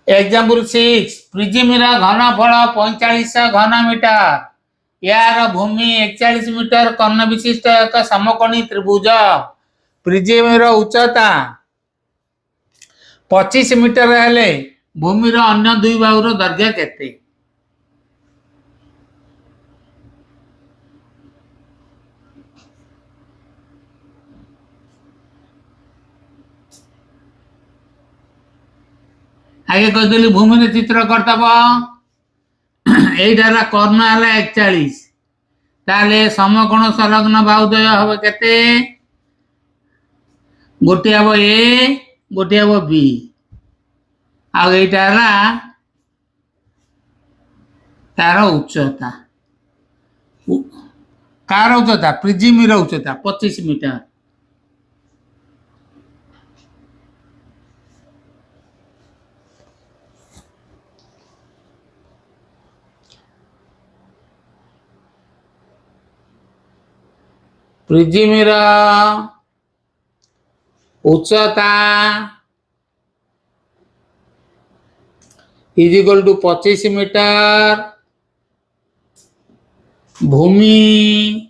Example 6 प्रिजिमर घनफल 45 घनमीटर यार भूमि 41 metre कर्ण विशिष्ट एक समकोणी त्रिभुज प्रिजिमर उच्चता 25 मीटर हेले भूमिर अन्य दुई बाहुर दैर्घ्य केते? आगे कहते भूमि चित्र करदब यहीटा कर्ण है 41 ताले समकोण संलग्न बाहुद्वय हम केते? गोटे हम ए गोटे हम बी आईटा तार उच्चता कार उच्चता प्रिजिमर उच्चता 25 मीटर प्रिजिमर उच्चता इज इक्वल टू 25 मीटर भूमि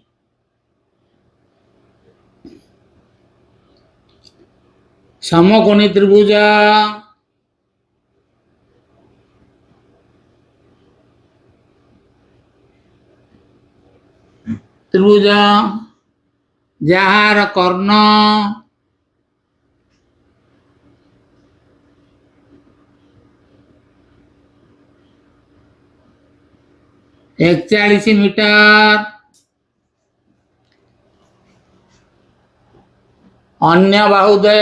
समकोणी त्रिभुज त्रिभुज जार कर्ण 41 मीटर अन्य बाहुद्वय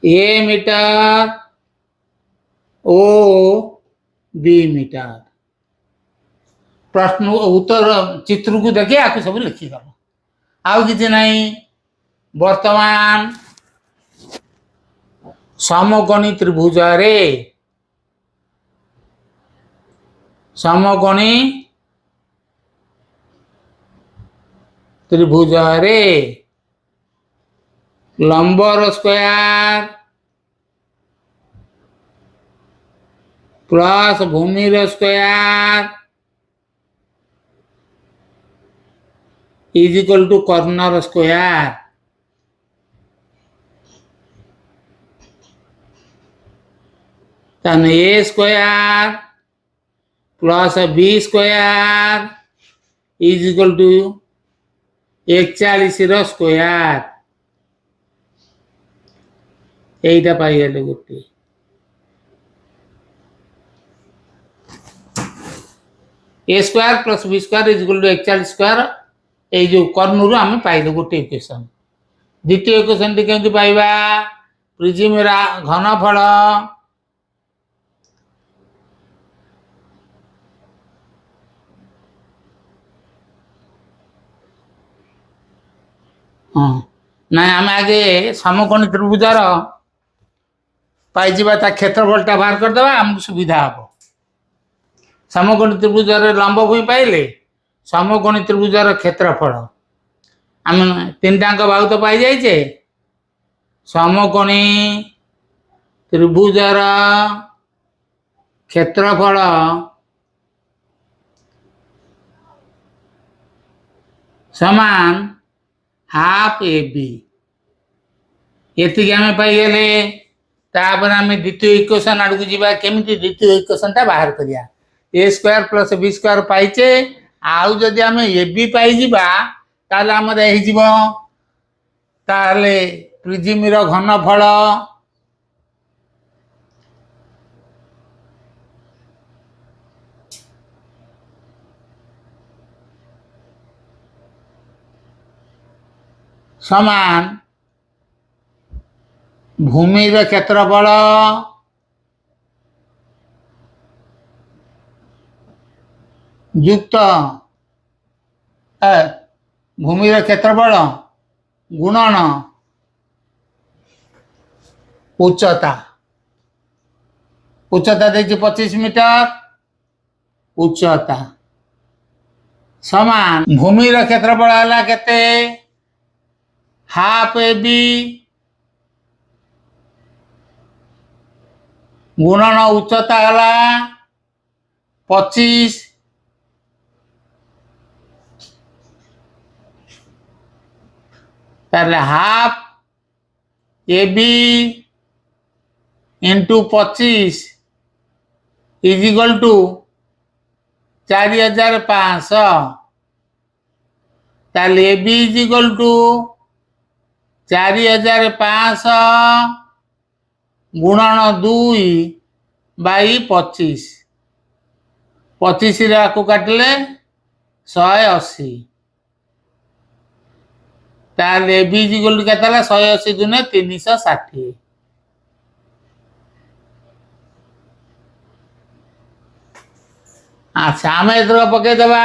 ए मीटर ओ बी मीटर प्रश्न उत्तर चित्र को देखिए आपको सब लिखिगल आउ कि नहीं वर्तमान समकोणी त्रिभुज रे समकोणी त्रिभुज रे लंबर स्क्वायर प्लस भूमि स्क्वायर इज इक्वल टू कर्ण स्क्वायर तन A square plus B square is equal to 41 square एटा पाई गले गोटे A square plus B square is equal to 41 square ए जो कर्णरू आम पाइल गोटे इक्वेशन द्वितीय इक्वेशन टी केमती पाइबा प्रिजिमर घनफल ना आम आगे समकोणी त्रिभुजार पाइबा क्षेत्रफलटा बाहर करदे आमको सुविधा हम समकोणी त्रिभुजार लंब भूमि पाइले समकोणी त्रिभुजार क्षेत्रफल आम तीन टाक बाहु तो पाई जाइए समकोणी त्रिभुजार क्षेत्रफल समान हाफ ए बी ये आम पाईगले तापर आम द्वितीय इक्वेशन आड़ को जीवा केमिति द्वितीय इक्वेशन टा बाहर करिया ए स्क्वायर प्लस बी स्क्वायर पाइचे आउ जदि आम ए बी पाई ताले आमर हो ताले प्रिजिमर घनफल समान भूमि क्षेत्रफल युक्त भूमि क्षेत्रफल गुणन उच्चता उच्चता देखिए 25 मीटर उच्चता समान भूमि क्षेत्रफल है केते हाफ ए बी गुणन उच्चता गला 25 ताले half A B into 25 is equal to 4500 ताले A B is equal to 4500 गुणन 2 बाई 25 25 को काटिले 180 ताले A B is equal to केता 180 दुने 360 अच्छा आम एथर पकई दबा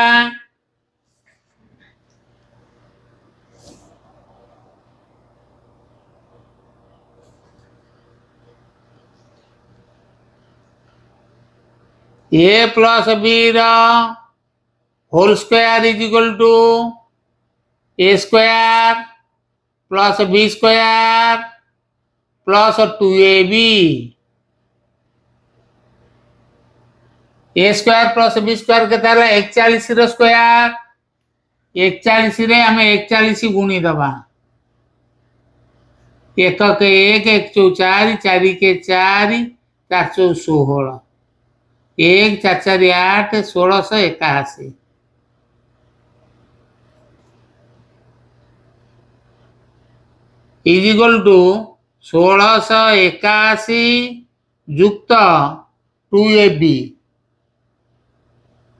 A plus B whole square is equal to A square plus B square plus 2ab A square plus B square के 41 रो स्क्वायर 41 रे हमें 41 गुणी दबा एक के एक एक चौ 4 4 के 4 4 चौ 16 1 4 4 8 1681 इज इक्वल टू 1681 युक्त 2ab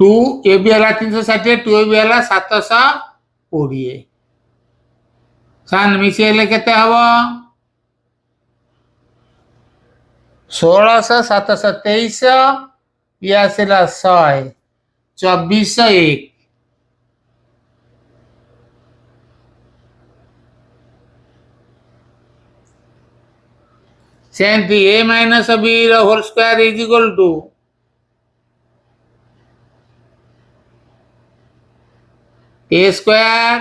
2ab है 360 2ab है 720 सान मिसेले केते हबो 1600 723 ये आसला 100 2401 सेंटी A minus B whole square is equal to A square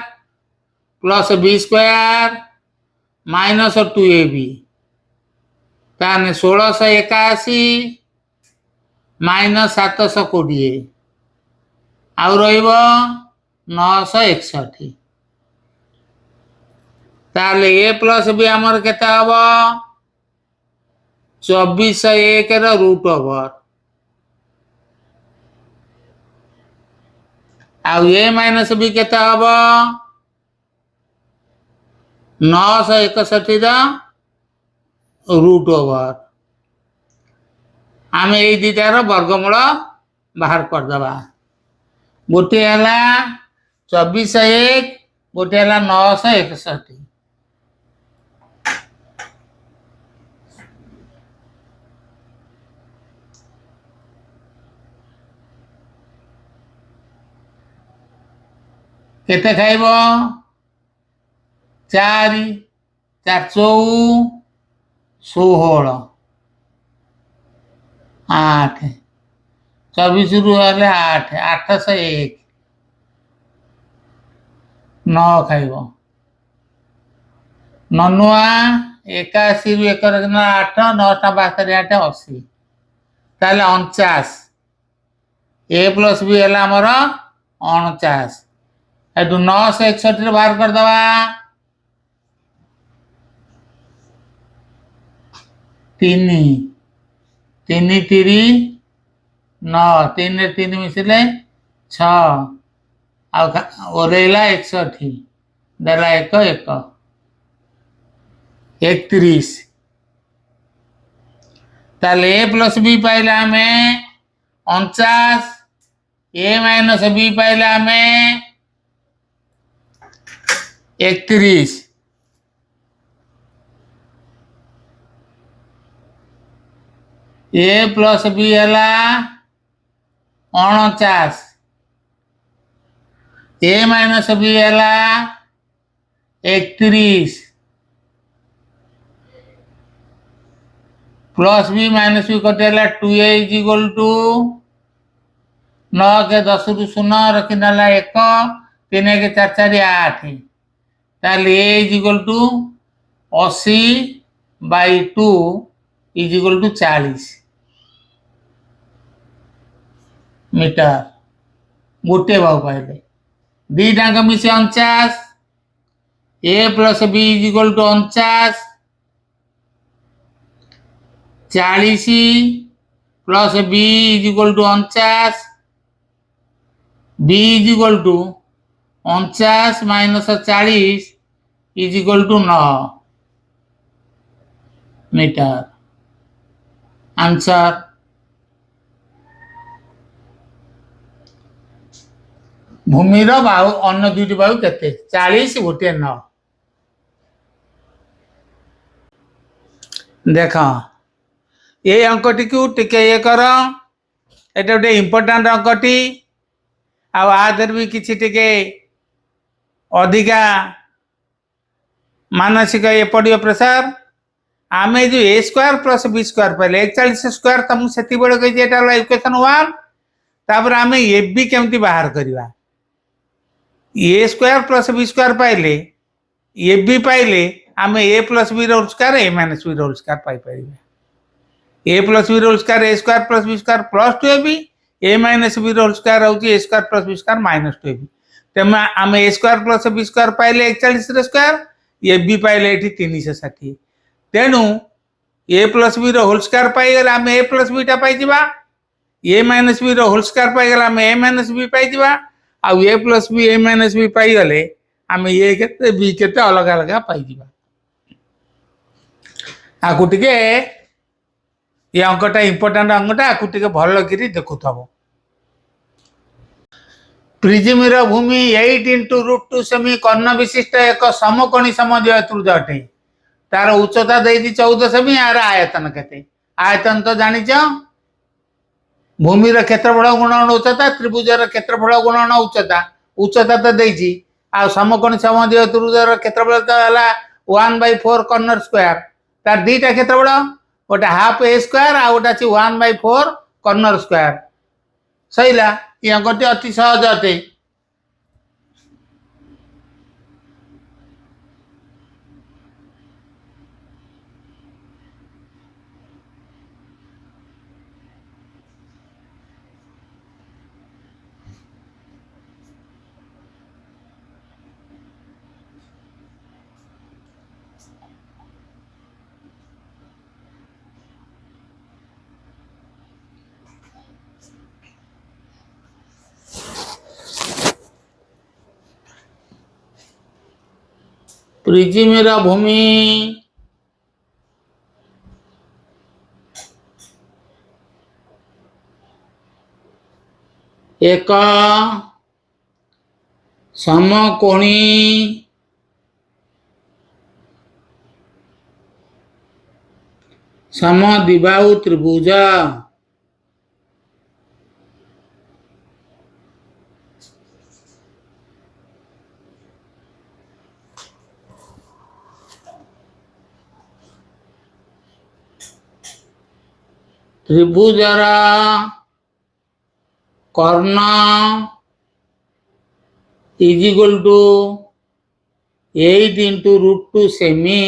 plus B square minus 2ab ताने 1681 माइनस 720 आउ रहिबो 961 ताले ए प्लस बी हमर केते हबो 2401 रो रूट ओवर आउ ए माइनस बी केते हबो 961 रो रूट ओवर आम ये दुटार वर्गमूल बाहर कर दबा गोटे है 2401 गोटे है 961 केते खाइब 4 4 16 8 24 रु 8 801 9 खाइब ननुआ 81 रु 1 रखना 8 9 72 8 80 ताले 49 ए प्लस बी है हमर 49 एटू 961 रे बाहर कर दवा 3 3 3 9 3 रे 3 मिसले 6 आ ओरेला 61 देला 1 1 31 ताले ए प्लस बी पाइला हमें 49 ए माइनस बी पाइला हमें 31 ए प्लस बी है 49 ए माइनस बी है 31 प्लस बी माइनस बी कटेला 2a इज इक्वल टू 9 के 10 रु 0 रखी नाला 1 3 के 4 4 8 ताहले a is equal to 80/2 is equal to 40 metre गोटे भाव पाइले दीटाक मिसे 49 a plus b is equal to 49 40 plus b is equal to 49 b is equal to 49 minus 40 is equal to 9 metre answer भूमिर बाहु अन्य दुईटी बाहु केते 40 गोटे 9 देख ये अंकटी को टिके ये कर एटा गोटे इम्पोर्टाट अंकटी आदर भी किसी टिके अधिका मानसिक ये पड़ो प्रेसर आम जो ए स्क्वायर प्लस बी स्क्वायर पाइले 41 स्क्वायर तुमको से कही इक्वेशन 1 तापर आम ए बी केमती बाहर करवा A square plus B square पाइले ए बी पाइले आम A plus B whole square A minus B whole square पाइपर A plus B whole square A square plus B square plus 2ab A minus B whole square हूँ A square plus B square minus 2ab तेज आम A square plus B square पाइले 41 square A B पाइले 360 तेणु A plus B whole square पाइगले आम A plus beta पाइबा ए minus B whole square पाइगले आम ए minus B पाइबा आउ ए प्लस बी ए माइनस बी पाइगले आम ए केते बी केते अलग अलग पाइबा आकु टिके ये अंकटा इम्पोर्टाट अंकटा आकु टिके भल कि देखुथबो प्रिज्म भूमि 8 × √2 सेमी कर्ण विशिष्ट एक समकोणी समद्विबाहु त्रिभुज अटे तार उच्चता देती 14 सेमी यार आयतन केते आयतन तो जानिच भूमि क्षेत्रफल गुणन उच्चता त्रिभुजर क्षेत्रफल गुणन उच्चता उच्चता तो देती आ समकोणी समद्विबाहु त्रिभुजर क्षेत्रफल तो है 1/4 कॉर्नर स्क्वायर तार दीटा क्षेत्रफल गोटे हाफ ए स्क्वायर आ गोटे अच्छी 1/4 कॉर्नर स्क्वायर सहीला ये अंकटी अति सहज अटे प्रिज्म भूमि एक समकोणी समद्विबाहु त्रिभुज त्रिभुजर कर्ण इज इक्वल टू 8 × √2 सेमी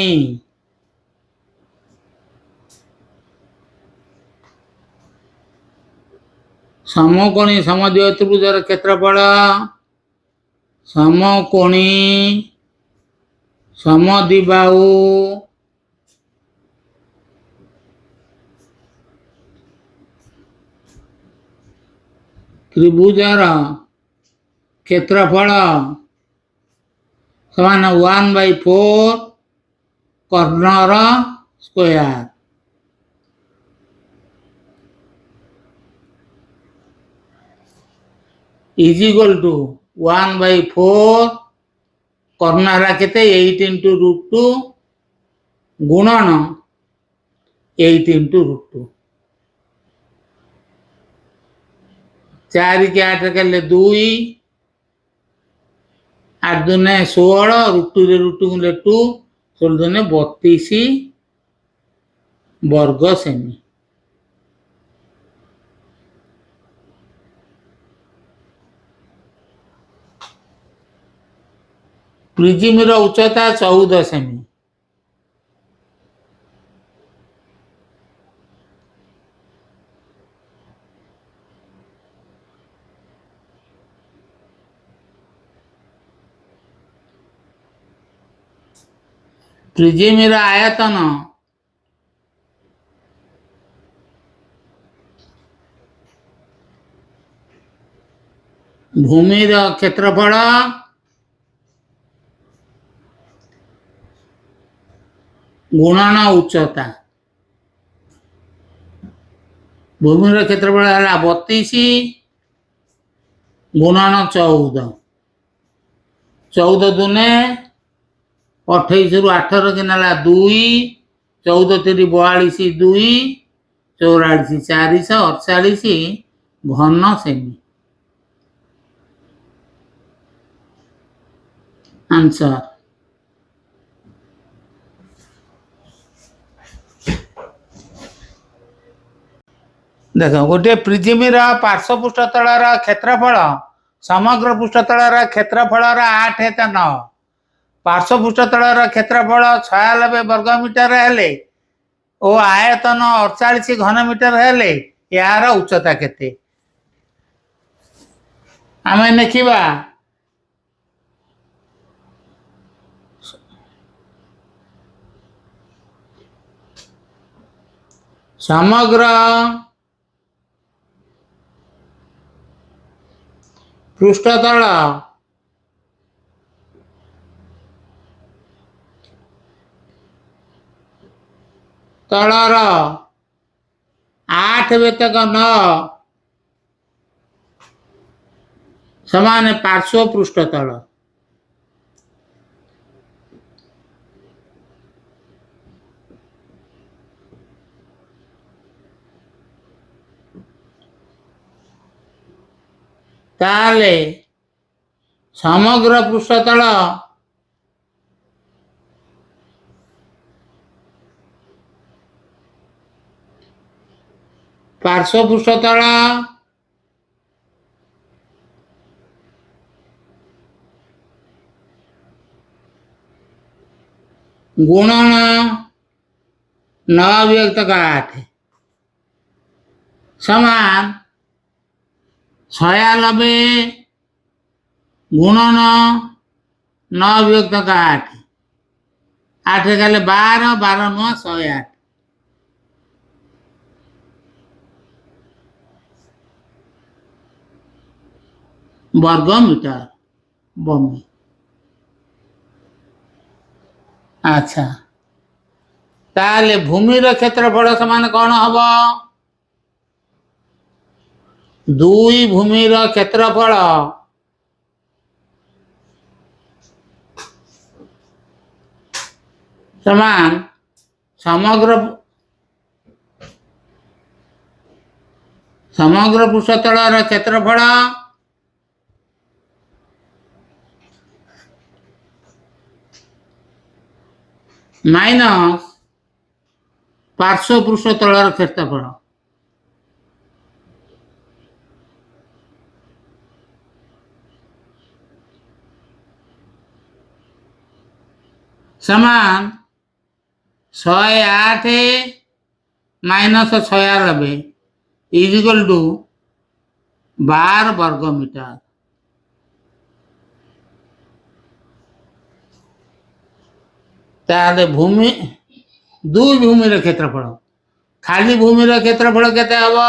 समकोणी समद्विबाहु त्रिभुजर क्षेत्रफल समकोणी समद्विबाहु त्रिभुजर क्षेत्रफल समान 1/4 corner square is equal to 1/4 corner केते 8 × √2 गुणन 8 × √2 4 के 8 के 2 8 2 16 √2 रे √2 गुणिले 2 16 2 32 वर्ग सेमी ପ୍ରିଜିମର ଉଚ୍ଚତା 14 ସେମି। ପ୍ରିଜିମର ଆୟତନ ଭୂମିର କ୍ଷେତ୍ରଫଳ ଗୁଣନ ଉଚ୍ଚତା। ଭୂମିର କ୍ଷେତ୍ରଫଳ ହେଲା 32 ଗୁଣନ 14। 14 ଦୁନେ 28 ରୁ 8 କିନା ହେଲା 2, 14 3 42, 2 44 448 ଘନ ସେମି। आंसर देख गोटे पृथ्वीर पार्श्व पृष्ठतल क्षेत्रफल समग्र पृष्ठतल क्षेत्रफल 8 पार्श्व पृष्ठतल क्षेत्रफल 96 वर्गमीटर हेले और आयतन 48 घनमीटर हेले यार उच्चता केते आमे देखिबा। समग्र पृष्ठतल तलर 8 बेतक 9 समान पार्श्व पृष्ठतल। ताले समग्र पृष्ठतल पार्श्व पृष्ठतल गुणन 9/8 समान 96 गुणन 9/8 8 गले 12 12 9 108 वर्गमीटर भूमि। अच्छा ताले भूमिर क्षेत्रफल समान कौन हम 2 भूमिर क्षेत्रफल समान समग्र पृष्ठतल क्षेत्रफल माइनस पार्श्व पृष्ठतल क्षेत्रफल समान 108 माइनस 96 इज इक्वल टू 12 वर्गमीटर। ताले भूमि 2 भूमिर क्षेत्रफल खाली भूमिर क्षेत्रफल केते हबो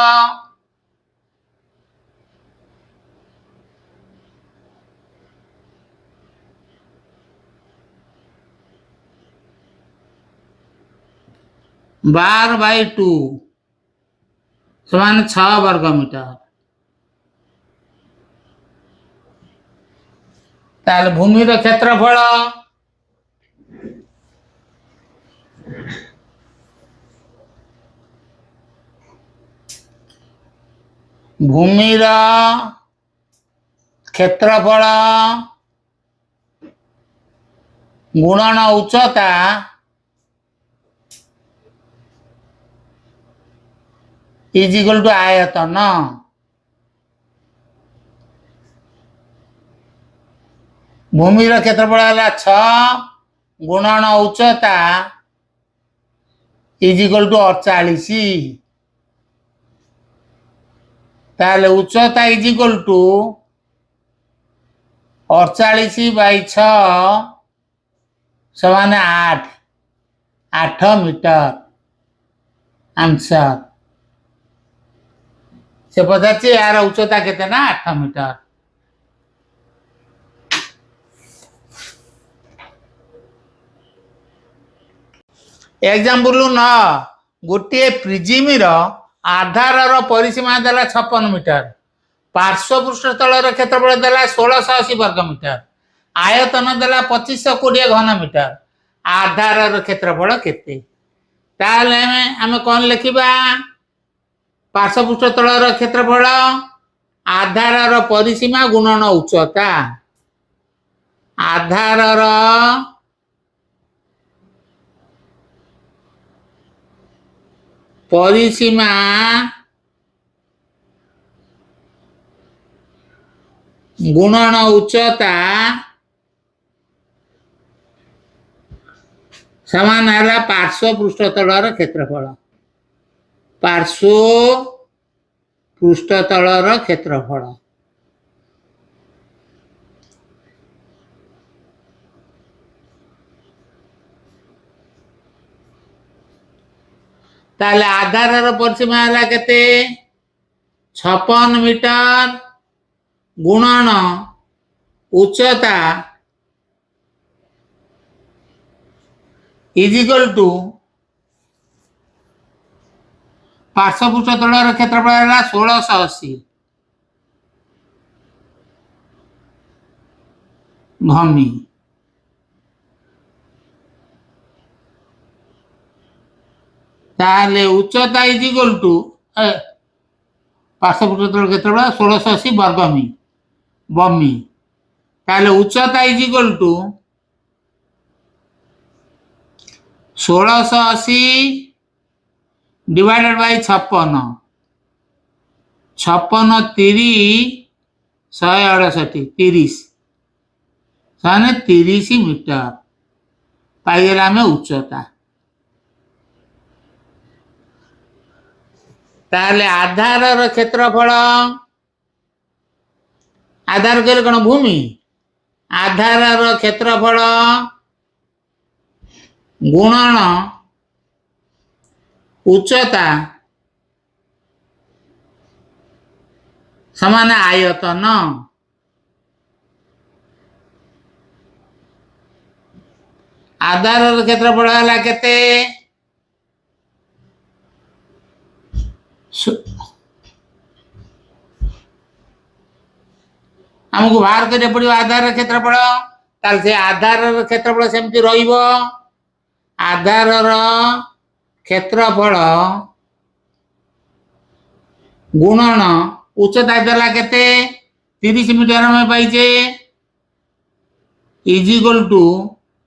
12/2 समान 6 वर्गमीटर। ताले भूमिर क्षेत्रफल भूमिर क्षेत्रफल गुणन उच्चता इज इक्वल टू आयतन। भूमि क्षेत्रफल है 6 गुणन उच्चता इज इक्वल टू 48 ताले उच्चता इज इक्वल टू 48/6 समान 8 मीटर आंसर से पचार यार उच्चता केते ना 8 मीटर। एग्जांपल 9 गोटे प्रिजिम आधार परिसीमा देला 56 मीटर पार्श्व पृष्ठतल क्षेत्रफल देला 1680 वर्ग मीटर आयतन देला 2520 घन मीटर आधार क्षेत्रफल केते ताले आमे कौन लिखिबा पार्श्व पृष्ठतल क्षेत्रफल आधार परिसीमा गुणन उच्चता आधार परिसीमा गुणन उच्चता समान है पार्श्व पृष्ठतल क्षेत्रफल पार्श्व पृष्ठतल क्षेत्रफल ताले आधार परिसीमा है केते 56 मीटर गुणन उच्चता इज इक्वल टू पार्श्व पृष्ठतल क्षेत्रफल है 1680 भूमि ताले उच्चता इज इक्वल टू पार्श्व पृष्ठतल क्षेत्रफल 1680 वर्ग भूमि ताले उच्चता is equal to 1680 divided by 56 30 168 30 साने 30 मीटर पाइला में उच्चता ताले आधार क्षेत्रफल आधार के कौन भूमि आधार क्षेत्रफल गुणन उच्चता समान आयतन आधार क्षेत्रफल है केते हमको बाहर करे पड़ो आधार क्षेत्रफल ताल से आधार क्षेत्रफल सेमती रहिबो आधार क्षेत्रफल गुणन उच्चता देला केते 30 मीटर में पाइजे इज इक्वल टू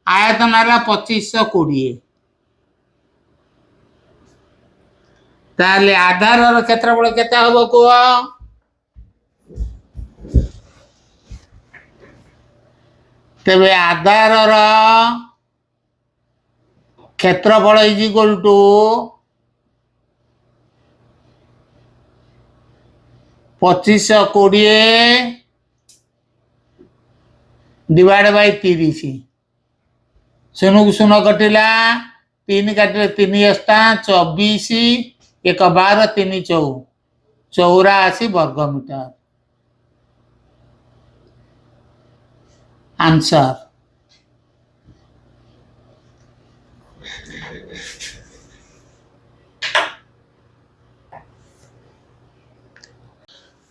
आयतन है 2520 ताले आधार क्षेत्रफल केते हबो को तेबे आधार क्षेत्रफल is equal to 2520 divide by 30 शून्य शून्य कटिला 3 काटिले 3 अष्टा 24 1 12 3 84 वर्ग मीटर आंसर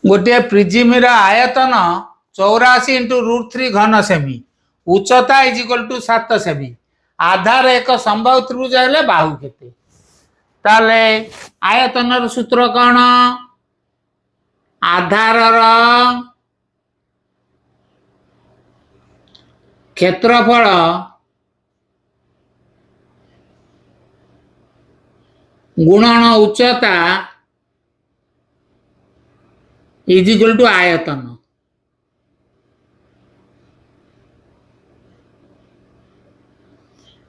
गोटे प्रिजिम आयतन 84 इंटू √3 घन सेमी उच्चता इज इक्वल टू 7 सेमी आधार एक संभव त्रिभुज है बाहु केते ताले आयतन सूत्र कौन आधार क्षेत्रफल गुणन उच्चता इज इक्वल टू आयतन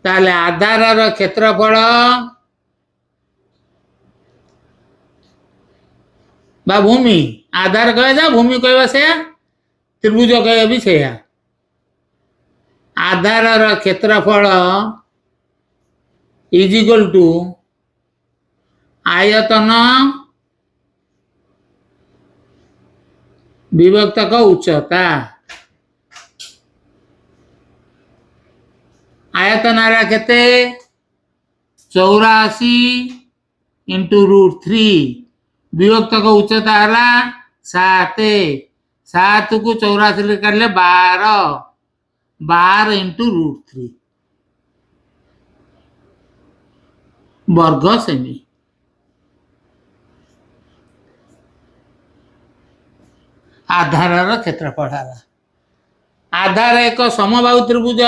ତାହେଲେ ଆଧାରର କ୍ଷେତ୍ରଫଳ ବା ଭୂମି, ଆଧାର କହିବା ଯା ଭୂମି କହିବା ସେଇଆ, ତ୍ରିଭୁଜ କହିବା ବି ସେଇଆ। ଆଧାରର କ୍ଷେତ୍ରଫଳ ଇଜ ଇକ୍ୱାଲ ଟୁ ଆୟତନ ବିଭକ୍ତକ ଉଚ୍ଚତା। ଆୟତନ ହେଲା କେତେ? 84 ଇଣ୍ଟୁ √3 ବିଭକ୍ତକ ଉଚ୍ଚତା ହେଲା 7। 7କୁ 84 କାଟିଲେ 12, 12 ଇଣ୍ଟୁ √3 ବର୍ଗ ସେମି। ଆଧାରର କ୍ଷେତ୍ରଫଳ ହେଲା। ଆଧାର ଏକ ସମବାହୁ ତ୍ରିଭୁଜ।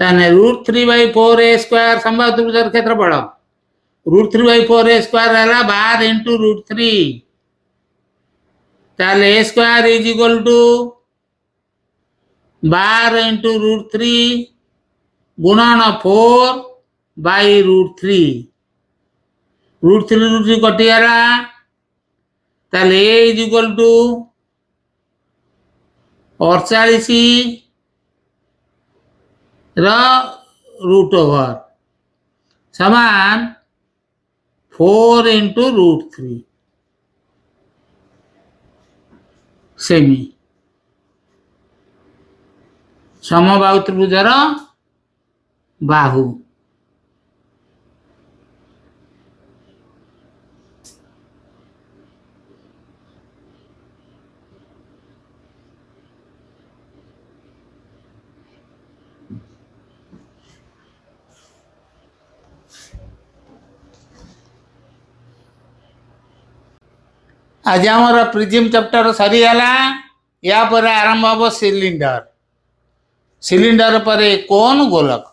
ତାହେଲେ √3/4a² ସମବାହୁ ତ୍ରିଭୁଜର କ୍ଷେତ୍ରଫଳ। √3/4a² ହେଲା 12 ଇଣ୍ଟୁ √3। ତାହେଲେ a² is equal to 12 into √3 ଗୁଣନ 4/√3। √3 କଟିଗଲା। ତାହେଲେ a ଇଜ ଇକ୍ୱାଲ ଟୁ 48 ର √ଓଭର ସମାନ 4 ଇଣ୍ଟୁ √3 ସେମି। ସମବାହୁ ତ୍ରିଭୁଜର ବାହୁ। आज आमर प्रिज्म चैप्टर सरीगला। या पर आरंभ हम सिलिंडर। सिलिंडर पर कोन गोलक।